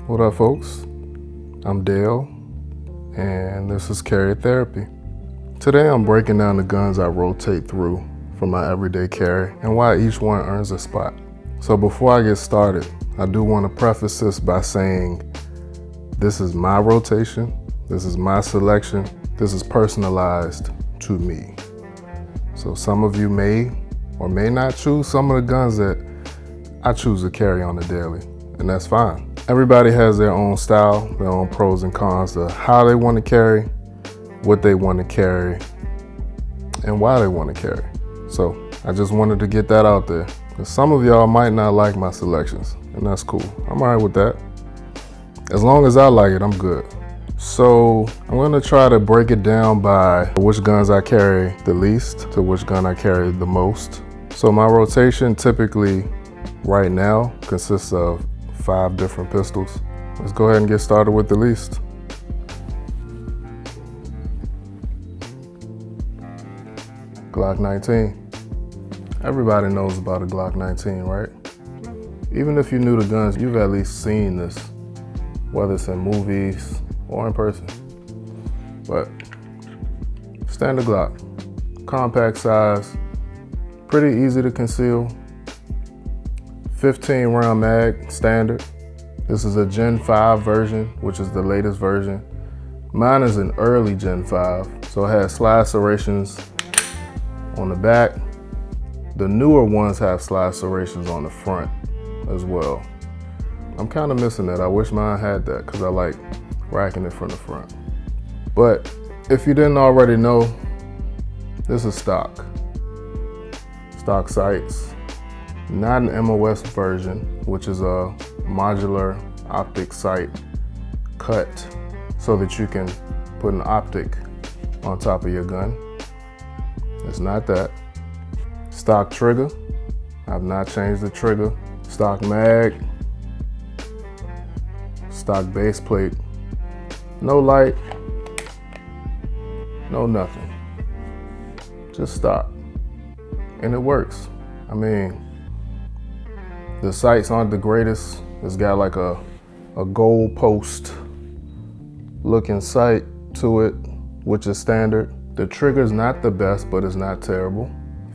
What up, folks? I'm Dale, and this is Carry Therapy. Today I'm breaking down the guns I rotate through for my everyday carry and why each one earns a spot. So before I get started, I do want to preface this by saying this is my rotation, this is my selection, this is personalized to me. So some of you may or may not choose some of the guns that I choose to carry on the daily, and that's fine. Everybody has their own style, their own pros and cons to how they want to carry, what they want to carry, and why they want to carry. So I just wanted to get that out there. Because some of y'all might not like my selections, and that's cool. I'm all right with that. As long as I like it, I'm good. So I'm gonna try to break it down by which guns I carry the least to which gun I carry the most. So my rotation typically right now consists of 5 different pistols. Let's go ahead and get started with the least. Glock 19. Everybody knows about a Glock 19, right? Even if you're new to guns, you've at least seen this, whether it's in movies or in person. But standard Glock, compact size, pretty easy to conceal. 15 round mag, standard. This is a Gen 5 version, which is the latest version. Mine is an early Gen 5, so it has slide serrations on the back. The newer ones have slide serrations on the front as well. I'm kind of missing that. I wish mine had that because I like racking it from the front. But if you didn't already know, this is stock sights. Not an MOS version, which is a modular optic sight cut so that you can put an optic on top of your gun. It's not that. Stock trigger. I've not changed the trigger. Stock mag. Stock base plate. No light. No nothing. Just stock. And it works. I mean, the sights aren't the greatest. It's got like a gold post looking sight to it, which is standard. The trigger's not the best, but it's not terrible.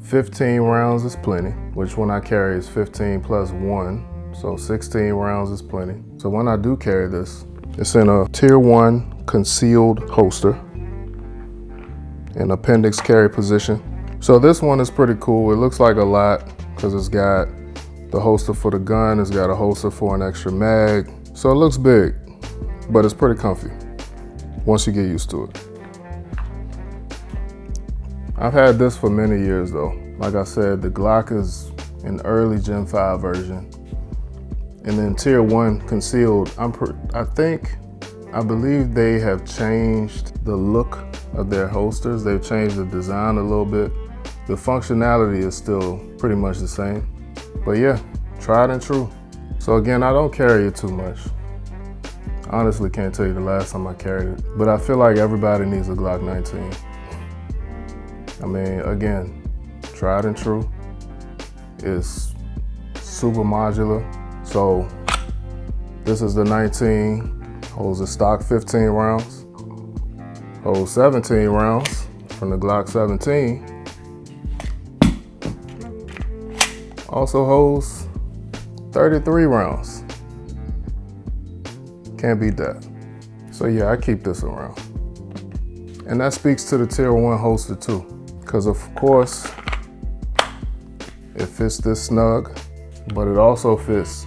15 rounds is plenty, which one I carry is 15 plus 1, so 16 rounds is plenty. So when I do carry this, it's in a tier 1 concealed holster in appendix carry position. So this one is pretty cool. It looks like a lot because it's got the holster for the gun, it's got a holster for an extra mag. So it looks big, but it's pretty comfy once you get used to it. I've had this for many years though. Like I said, the Glock is an early Gen 5 version. And then tier 1 concealed, I believe they have changed the look of their holsters. They've changed the design a little bit. The functionality is still pretty much the same. But yeah, tried and true. So again, I don't carry it too much. Honestly, can't tell you the last time I carried it. But I feel like everybody needs a Glock 19. I mean, again, tried and true. It's super modular. So this is the 19, holds a stock 15 rounds, holds 17 rounds from the Glock 17. Also holds 33 rounds. Can't beat that. So yeah, I keep this around. And that speaks to the tier 1 holster too. Because of course, it fits this snug, but it also fits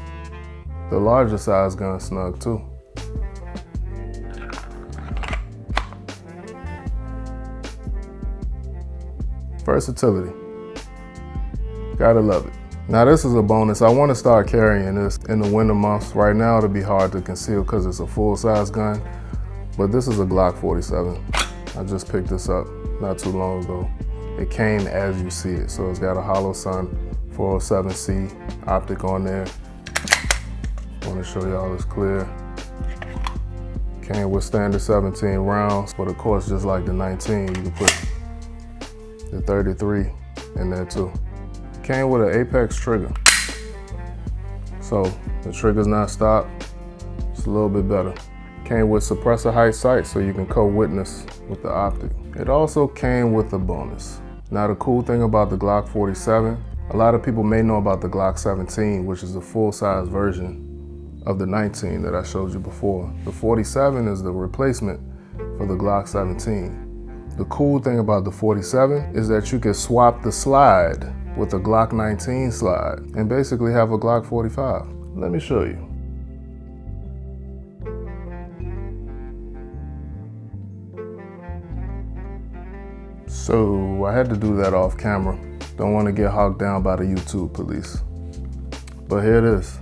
the larger size gun snug too. Versatility. Gotta love it. Now this is a bonus. I want to start carrying this in the winter months. Right now it'll be hard to conceal because it's a full-size gun, but this is a Glock 47. I just picked this up not too long ago. It came as you see it, so it's got a hollow sun 407C optic on there. I want to show y'all it's clear. Came with standard 17 rounds, but of course, just like the 19, you can put the 33 in there too. Came with an Apex trigger. So the trigger's not stock, it's a little bit better. Came with suppressor height sight so you can co-witness with the optic. It also came with a bonus. Now the cool thing about the Glock 47, a lot of people may know about the Glock 17, which is the full-size version of the 19 that I showed you before. The 47 is the replacement for the Glock 17. The cool thing about the 47 is that you can swap the slide with a Glock 19 slide and basically have a Glock 45. Let me show you. So I had to do that off camera. Don't want to get hogged down by the YouTube police. But here it is.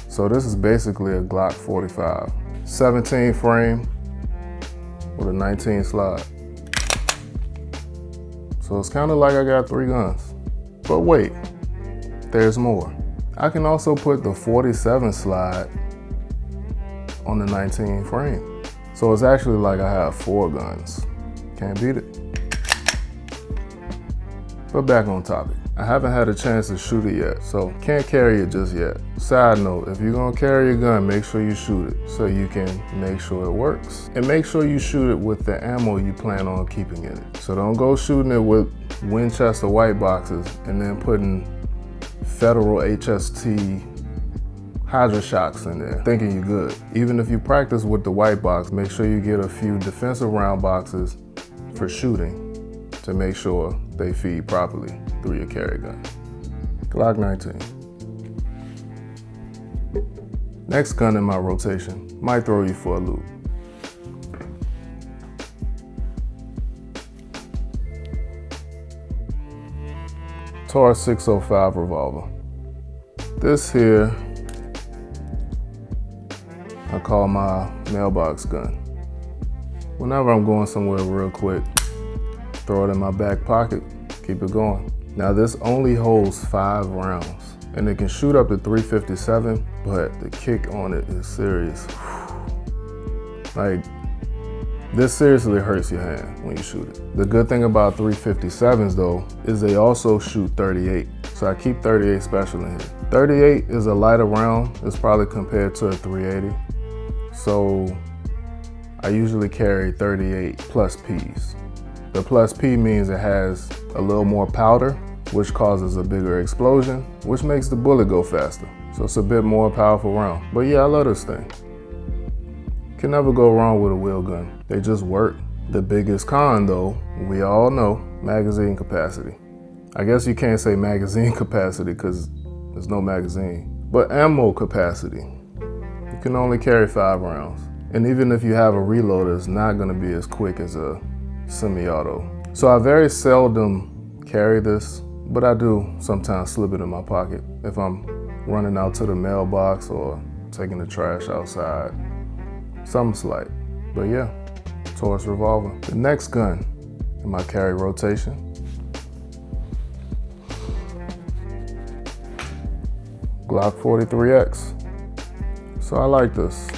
So this is basically a Glock 45. 17 frame with a 19 slide. So it's kind of like I got 3 guns. But wait, there's more. I can also put the 47 slide on the 19 frame. So it's actually like I have 4 guns. Can't beat it. But back on topic. I haven't had a chance to shoot it yet, so can't carry it just yet. Side note, if you're gonna carry a gun, make sure you shoot it so you can make sure it works. And make sure you shoot it with the ammo you plan on keeping in it. So don't go shooting it with Winchester white boxes and then putting Federal HST Hydra shocks in there, thinking you're good. Even if you practice with the white box, make sure you get a few defensive round boxes for shooting to make sure they feed properly through your carry gun. Glock 19. Next gun in my rotation might throw you for a loop. Taurus 605 revolver. This here, I call my mailbox gun. Whenever I'm going somewhere real quick, throw it in my back pocket, keep it going. Now this only holds 5 rounds and it can shoot up to 357, but the kick on it is serious. Like, this seriously hurts your hand when you shoot it. The good thing about 357s though, is they also shoot 38. So I keep 38 special in here. 38 is a lighter round. It's probably compared to a 380. So I usually carry 38 plus Ps. The plus P means it has a little more powder, which causes a bigger explosion, which makes the bullet go faster. So it's a bit more powerful round. But yeah, I love this thing. Can never go wrong with a wheel gun. They just work. The biggest con though, we all know, magazine capacity. I guess you can't say magazine capacity because there's no magazine, but ammo capacity. You can only carry 5 rounds. And even if you have a reloader, it's not gonna be as quick as a semi-auto. So I very seldom carry this, but I do sometimes slip it in my pocket if I'm running out to the mailbox or taking the trash outside. Something slight, but yeah, Taurus revolver. The next gun in my carry rotation, Glock 43X. So I like this.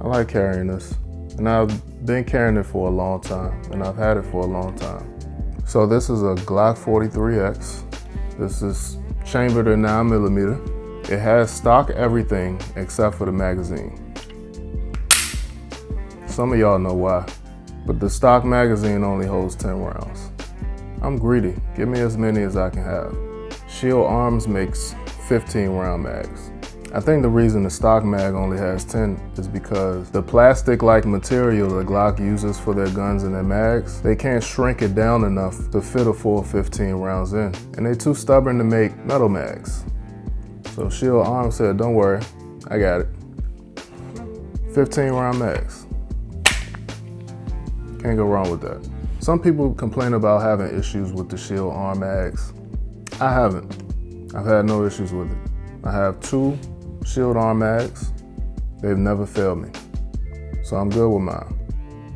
I like carrying this. And I've been carrying it for a long time, and I've had it for a long time. So this is a Glock 43X. This is chambered at 9mm. It has stock everything except for the magazine. Some of y'all know why, but the stock magazine only holds 10 rounds. I'm greedy, give me as many as I can have. Shield Arms makes 15 round mags. I think the reason the stock mag only has 10 is because the plastic-like material that Glock uses for their guns and their mags, they can't shrink it down enough to fit a full 15 rounds in. And they're too stubborn to make metal mags. So Shield Arms said, don't worry, I got it. 15 round mags. Can't go wrong with that. Some people complain about having issues with the Shield Arm mags. I haven't. I've had no issues with it. I have 2 Shield Arm mags. They've never failed me. So I'm good with mine.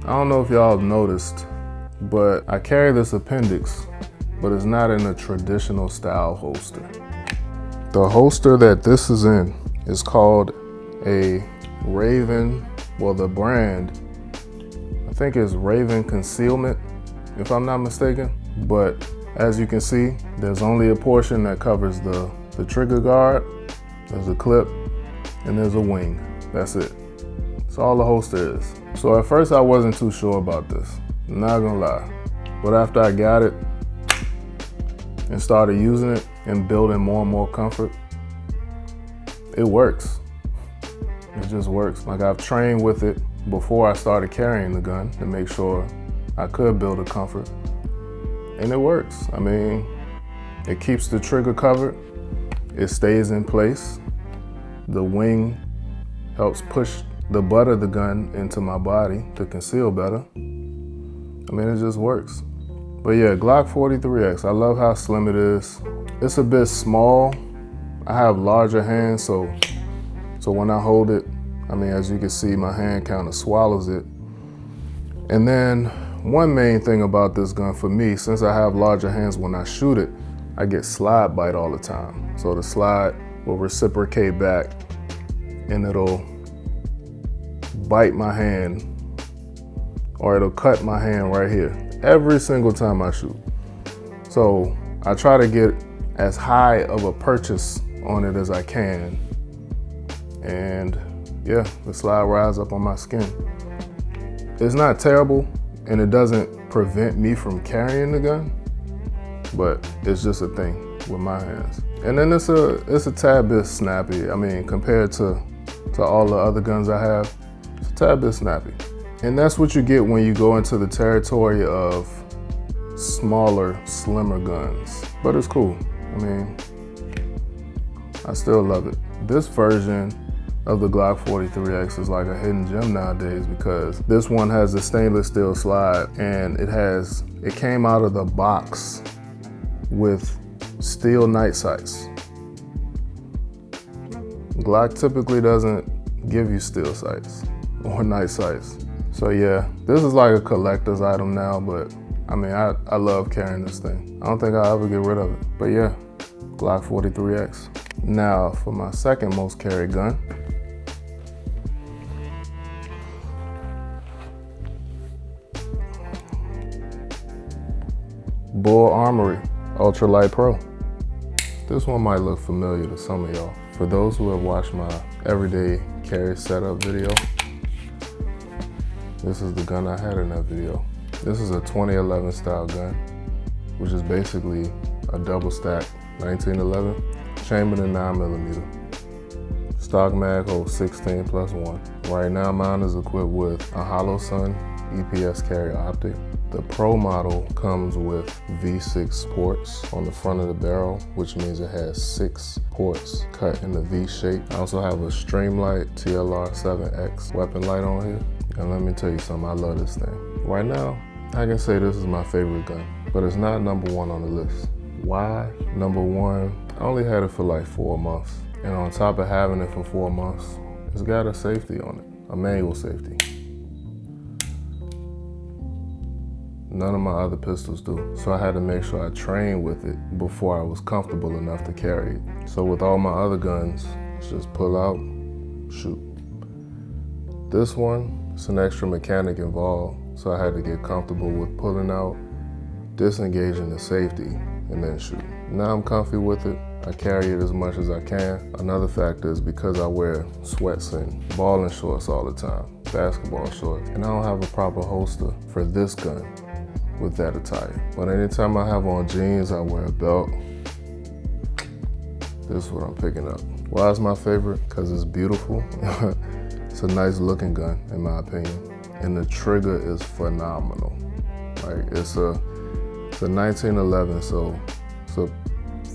I don't know if y'all have noticed, but I carry this appendix, but it's not in a traditional style holster. The holster that this is in is called a Raven, well, the brand, I think it's Raven Concealment, if I'm not mistaken. But as you can see, there's only a portion that covers the trigger guard, There's a clip and there's a wing. That's it. That's all the holster is. So at first I wasn't too sure about this, not gonna lie. But after I got it and started using it and building more and more comfort, it works. It just works. Like, I've trained with it before I started carrying the gun to make sure I could build a comfort, and it works. I mean, it keeps the trigger covered, it stays in place. The wing helps push the butt of the gun into my body to conceal better. I mean, it just works. But yeah, Glock 43X, I love how slim it is. It's a bit small. I have larger hands, so when I hold it, I mean, as you can see, my hand kind of swallows it. And then one main thing about this gun for me, since I have larger hands, when I shoot it, I get slide bite all the time. So the slide will reciprocate back and it'll bite my hand, or it'll cut my hand right here every single time I shoot. So I try to get as high of a purchase on it as I can. And yeah, the slide rides up on my skin. It's not terrible and it doesn't prevent me from carrying the gun, but it's just a thing with my hands. And then it's a tad bit snappy. I mean, compared to all the other guns I have, it's a tad bit snappy. And that's what you get when you go into the territory of smaller, slimmer guns. But it's cool. I mean, I still love it. This version of the Glock 43X is like a hidden gem nowadays, because this one has a stainless steel slide, and it came out of the box with steel night sights. Glock typically doesn't give you steel sights or night sights. So yeah, this is like a collector's item now, but I mean, I love carrying this thing. I don't think I'll ever get rid of it. But yeah, Glock 43X. Now for my second most carried gun. Bull Armory Ultralight Pro. This one might look familiar to some of y'all. For those who have watched my everyday carry setup video, this is the gun I had in that video. This is a 2011 style gun, which is basically a double stack 1911, chambered in 9mm. Stock mag holds 16 plus 1. Right now mine is equipped with a Hollow Sun EPS carry optic. The Pro model comes with V6 ports on the front of the barrel, which means it has 6 ports cut in the V shape. I also have a Streamlight TLR7X weapon light on here. And let me tell you something, I love this thing. Right now, I can say this is my favorite gun, but it's not number 1 on the list. Why? Number 1, I only had it for like 4 months. And on top of having it for 4 months, it's got a safety on it, a manual safety. None of my other pistols do. So I had to make sure I trained with it before I was comfortable enough to carry it. So with all my other guns, it's just pull out, shoot. This one, it's an extra mechanic involved, so I had to get comfortable with pulling out, disengaging the safety, and then shoot. Now I'm comfy with it. I carry it as much as I can. Another factor is because I wear sweats and balling shorts all the time, basketball shorts, and I don't have a proper holster for this gun with that attire. But anytime I have on jeans, I wear a belt. This is what I'm picking up. Why is my favorite? Because it's beautiful. It's a nice looking gun, in my opinion. And the trigger is phenomenal. Like, it's a 1911, so it's a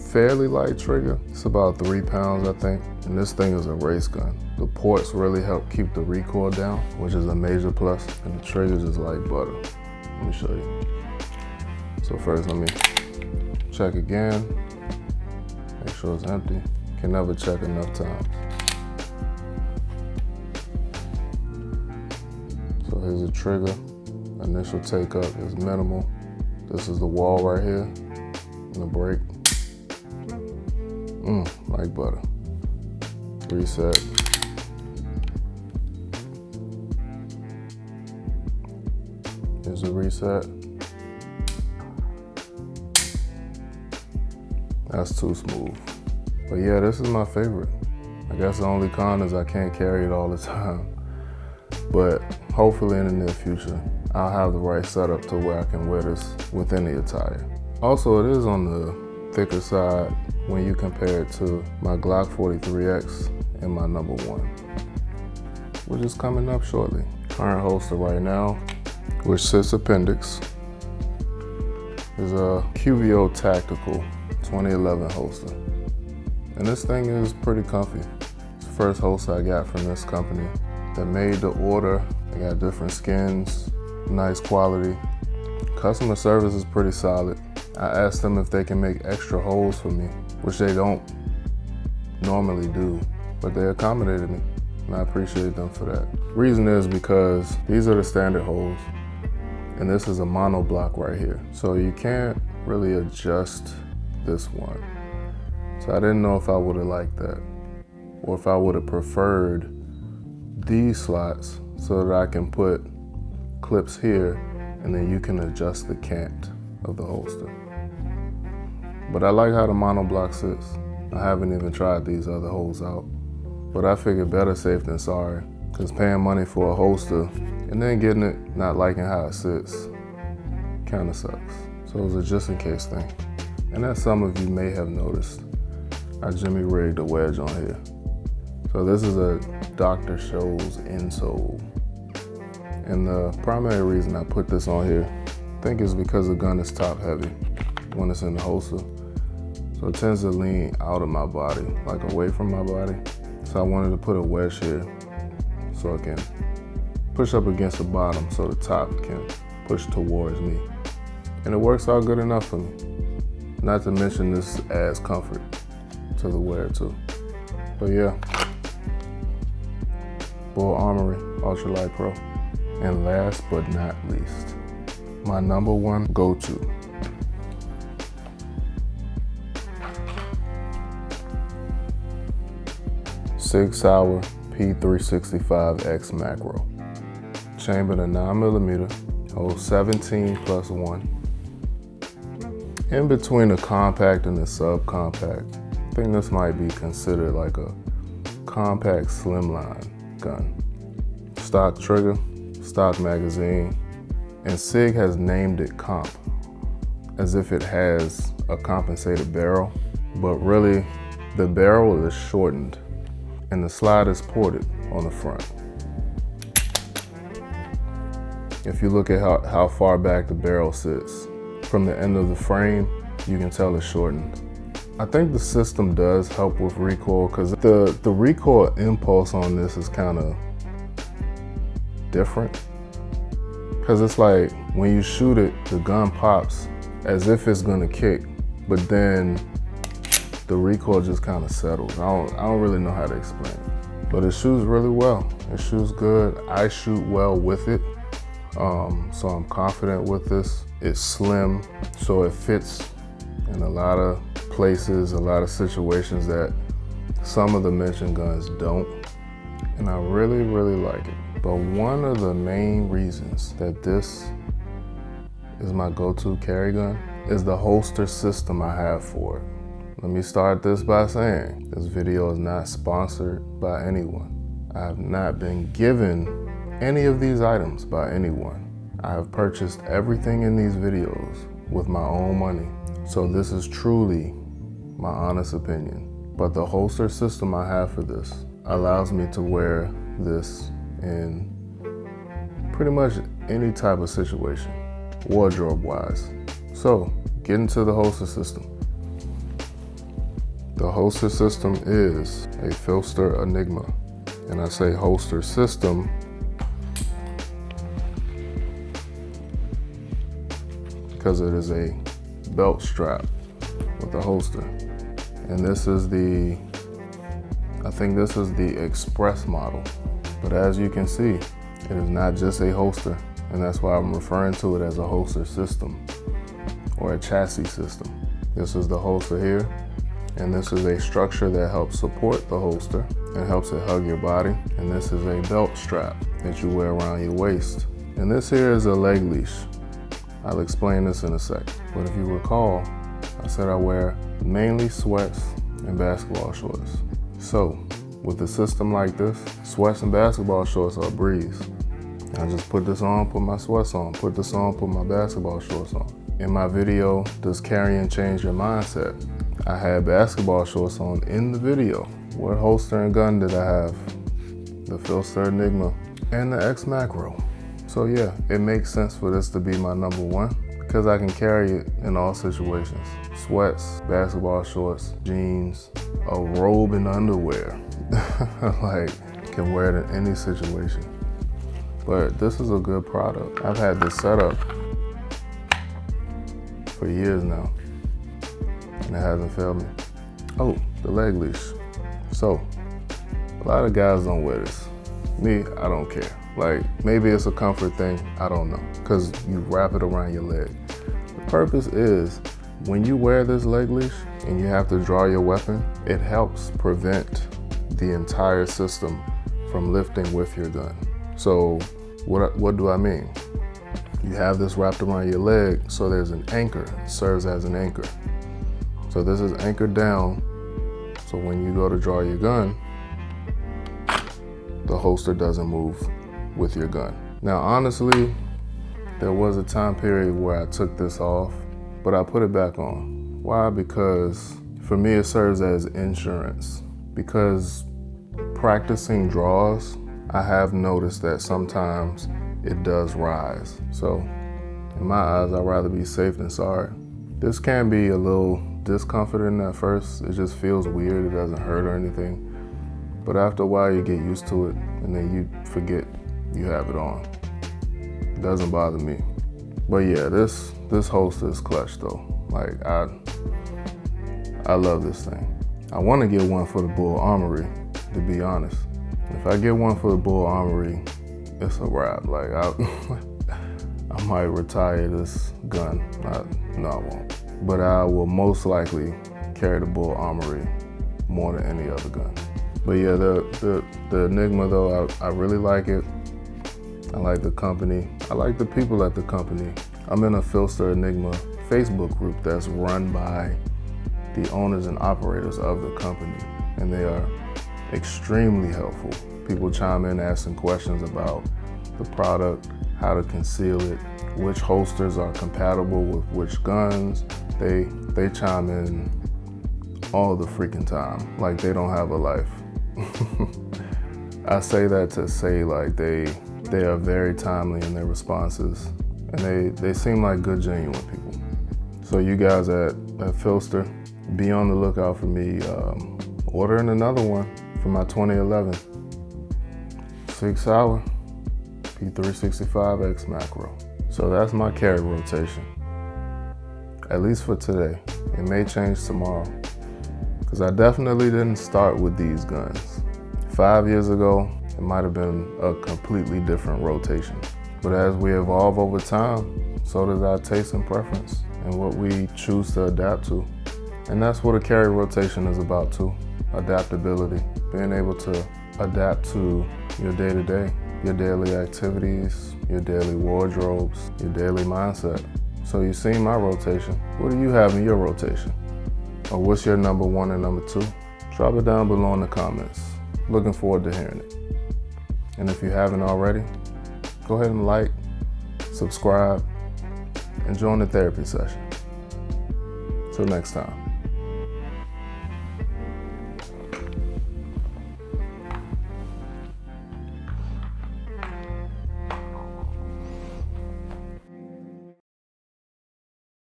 fairly light trigger. It's about 3 pounds, I think. And this thing is a race gun. The ports really help keep the recoil down, which is a major plus. And the trigger is like butter. Let me show you. So first, let me check again. Make sure it's empty. Can never check enough times. So here's the trigger. Initial take up is minimal. This is the wall right here, and the brake. Like butter. Reset. Here's a reset. That's too smooth. But yeah, this is my favorite. I guess the only con is I can't carry it all the time. But hopefully in the near future, I'll have the right setup to where I can wear this with any attire. Also, it is on the thicker side when you compare it to my Glock 43X and my number 1, which is coming up shortly. Current holster right now, which sits appendix, is a QVO Tactical 2011 holster. And this thing is pretty comfy. It's the first holster I got from this company that made the order. They got different skins, nice quality. Customer service is pretty solid. I asked them if they can make extra holes for me, which they don't normally do, but they accommodated me, and I appreciate them for that. Reason is because these are the standard holes, and this is a mono block right here. So you can't really adjust this one. So I didn't know if I would have liked that, or if I would have preferred these slots so that I can put clips here, and then you can adjust the cant of the holster. But I like how the mono block sits. I haven't even tried these other holes out, but I figured better safe than sorry, because paying money for a holster and then getting it not liking how it sits kind of sucks. So it was a just in case thing. And as some of you may have noticed, I Jimmy rigged a wedge on here. So this is a Dr. Scholl's insole. And the primary reason I put this on here, I think is because the gun is top heavy when it's in the holster. So it tends to lean out of my body, like away from my body. So I wanted to put a wedge here so it can push up against the bottom so the top can push towards me. And it works out good enough for me. Not to mention this adds comfort to the wear too. But yeah, Bull Armory Ultralight Pro. And last but not least, my number 1 go-to. Sig Sauer P365X Macro. Chambered in 9mm, holds 17 plus 1. In between the compact and the subcompact, I think this might be considered like a compact slimline gun. Stock trigger, stock magazine, and SIG has named it Comp, as if it has a compensated barrel, but really the barrel is shortened and the slide is ported on the front. If you look at how far back the barrel sits, from the end of the frame, you can tell it's shortened. I think the system does help with recoil, because the recoil impulse on this is kind of different. Because it's like when you shoot it, the gun pops as if it's gonna kick, but then the recoil just kind of settles. I don't really know how to explain it, but it shoots really well. It shoots good. I shoot well with it, so I'm confident with this. It's slim, so it fits in a lot of places, a lot of situations that some of the mentioned guns don't, and I really, really like it. But one of the main reasons that this is my go-to carry gun is the holster system I have for it. Let me start this by saying this video is not sponsored by anyone. I have not been given any of these items by anyone. I have purchased everything in these videos with my own money. So this is truly my honest opinion. But the holster system I have for this allows me to wear this in pretty much any type of situation, wardrobe-wise. So, get into the holster system. The holster system is a Filster Enigma. And I say holster system because it is a belt strap with a holster. And this is I think this is the Express model. But as you can see, it is not just a holster, and that's why I'm referring to it as a holster system or a chassis system. This is the holster here, and this is a structure that helps support the holster and helps it hug your body. And this is a belt strap that you wear around your waist. And this here is a leg leash. I'll explain this in a sec. But if you recall, I said I wear mainly sweats and basketball shorts. So With a system like this, sweats and basketball shorts are a breeze. I just put this on, put my sweats on, put this on, put my basketball shorts on. In my video, Does Carrying Change Your Mindset? I had basketball shorts on in the video. What holster and gun did I have? The Filster Enigma and the X Macro. So yeah, it makes sense for this to be my number one because I can carry it in all situations. Sweats, basketball shorts, jeans, a robe and underwear. Like, can wear it in any situation. But this is a good product. I've had this setup for years now, and it hasn't failed me. Oh, the leg leash. So, a lot of guys don't wear this. Me, I don't care. Like, maybe it's a comfort thing, I don't know, because you wrap it around your leg. The purpose is, when you wear this leg leash and you have to draw your weapon, it helps prevent the entire system from lifting with your gun. So what do I mean? You have this wrapped around your leg, so there's an anchor. It serves as an anchor. So this is anchored down, so when you go to draw your gun, the holster doesn't move with your gun. Now honestly, there was a time period where I took this off, but I put it back on. Why? Because for me it serves as insurance. Because practicing draws, I have noticed that sometimes it does rise. So in my eyes, I'd rather be safe than sorry. This can be a little discomforting at first. It just feels weird, it doesn't hurt or anything. But after a while you get used to it and then you forget you have it on. It doesn't bother me. But yeah, this holster is clutch though. Like I love this thing. I want to get one for the Bull Armory, to be honest. If I get one for the Bull Armory, it's a wrap. Like I might retire this gun. No, I won't. But I will most likely carry the Bull Armory more than any other gun. But yeah, the Enigma though, I really like it. I like the company. I like the people at the company. I'm in a Filster Enigma Facebook group that's run by the owners and operators of the company, and they are extremely helpful. People chime in asking questions about the product, how to conceal it, which holsters are compatible with which guns. They chime in all the freaking time, like they don't have a life. I say that to say like they are very timely in their responses, and they seem like good, genuine people. So you guys at Filster, be on the lookout for me ordering another one for my 2011 6 hour P365 X Macro. So that's my carry rotation, at least for today. It may change tomorrow, because I definitely didn't start with these guns. 5 years ago, it might have been a completely different rotation. But as we evolve over time, so does our taste and preference and what we choose to adapt to. And that's what a carry rotation is about too, adaptability, being able to adapt to your day-to-day, your daily activities, your daily wardrobes, your daily mindset. So you've seen my rotation. What do you have in your rotation? Or what's your number one and number two? Drop it down below in the comments. Looking forward to hearing it. And if you haven't already, go ahead and like, subscribe, and join the therapy session. Till next time.